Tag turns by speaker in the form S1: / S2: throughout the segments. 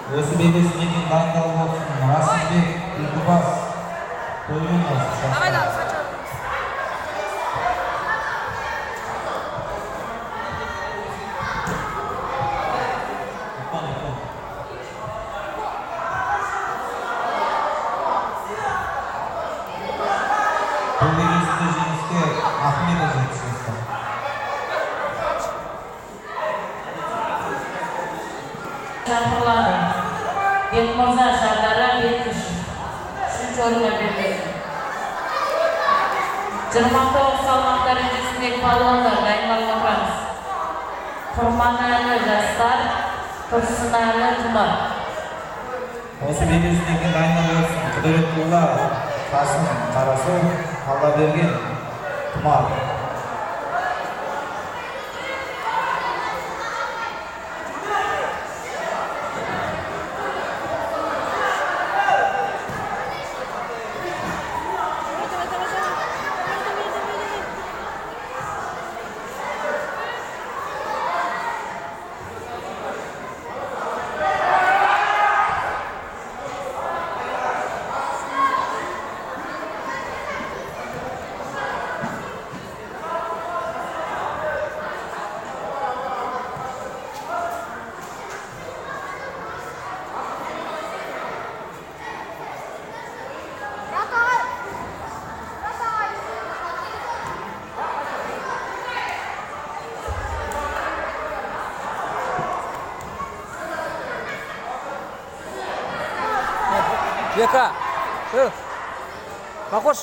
S1: Осы белесіне кейін дайындалып отырсын. Расымбек, Илгубас, Тойынов. Бұл белесінде жеңіске Ахмедов жеткізді.
S2: Шақырылады. Бекмырза Шардара Бекішев. Үшінші орынға беріледі. 29 салмақ дәрежесіндегі палуандар дайындалып отырамыз. Құрманәлі жастар, Тұрсынәлі Тұмар.
S1: Осы белесіне кейін дайындалып отырсын. Құдіретулла, Қасым Қарасов, Аллаберген, Тұмар.
S3: Века, похож?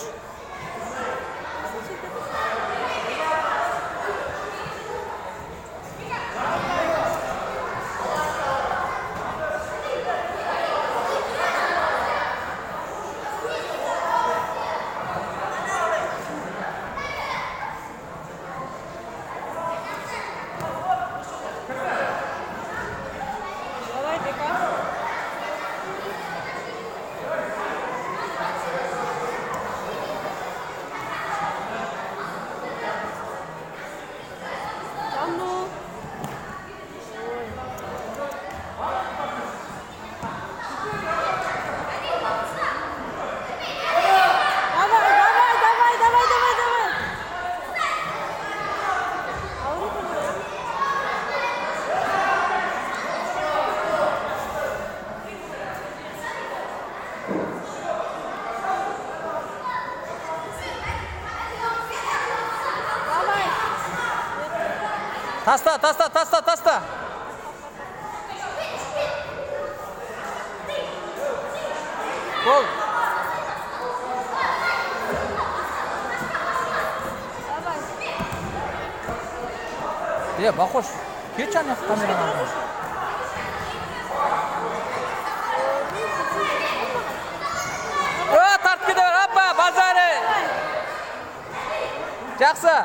S3: Таста. Гол. Похож. Кечаны камераға. Тарт кете бер, апа, базары. Жақсы.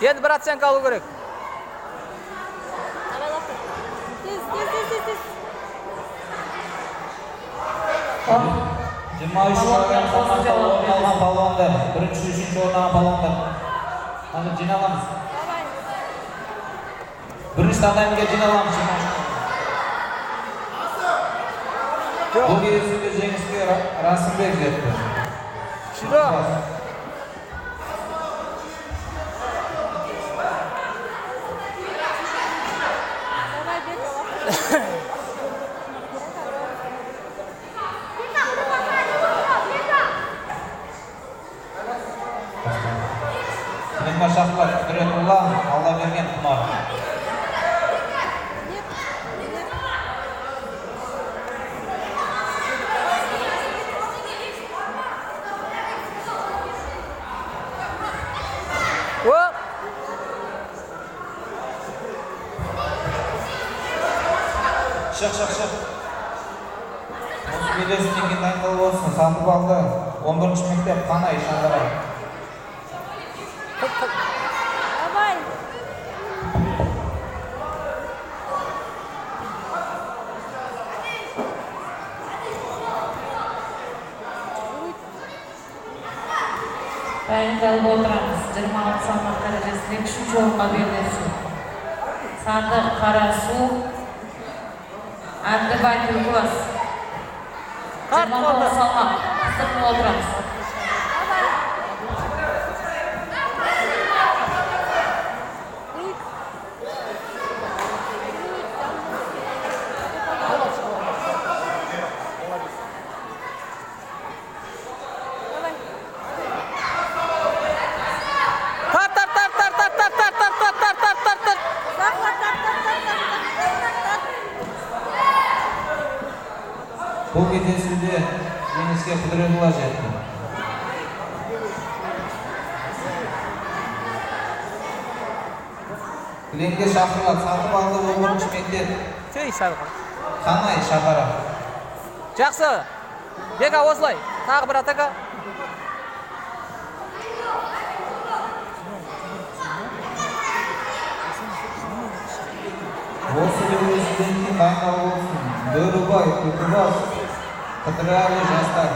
S3: Енді бір оценка алу керек.
S4: Тез.
S1: 23 орын алған палуандар, бірінші, үшінші орын алған палуандар. Қазір жиналамыз. Бірінші таңдайымға жиналамыз. Бұл кездесуде жеңіске Расымбек жетті.
S3: Широ.
S1: Шахтар, Құдіретулла, Аллаберген, Тұмар. Шық. Осы белесінен кейін дайындалып olsun. Сатып алды. 11-ші мектеп Қана Ишандара.
S4: Давай.
S2: Bayındalып отырамыз. 26 салмақ дәрежесінде 3-ші орынға белдесу. Сандық Қарасу, Әбдібай Түлкібас. 29 салмақ. Қыстырып отырамыз.
S1: Бұл кездесуде жеңіске Құдіретұлы жетті. Кілемге шақырылады сатып алды 11-ші мектеп
S3: Чей сарқа.
S1: Қанай шаһары.
S3: Жақсы. Бека осылай. Тағы бір атака.
S1: Осы президенттің дайындалып болсын. Бөрібай, Түлкібас, Қыдырәлі жастар.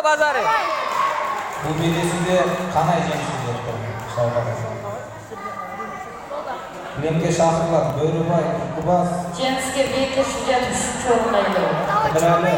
S3: Базары.
S1: Бұл белдесуде Қанай жеңіске жетті. Кілемге шақырылады Бөрібай, Түлкібас,
S2: Жеңіске 2-ші және 3-ші орынға ие болды.
S1: Қыдырәлі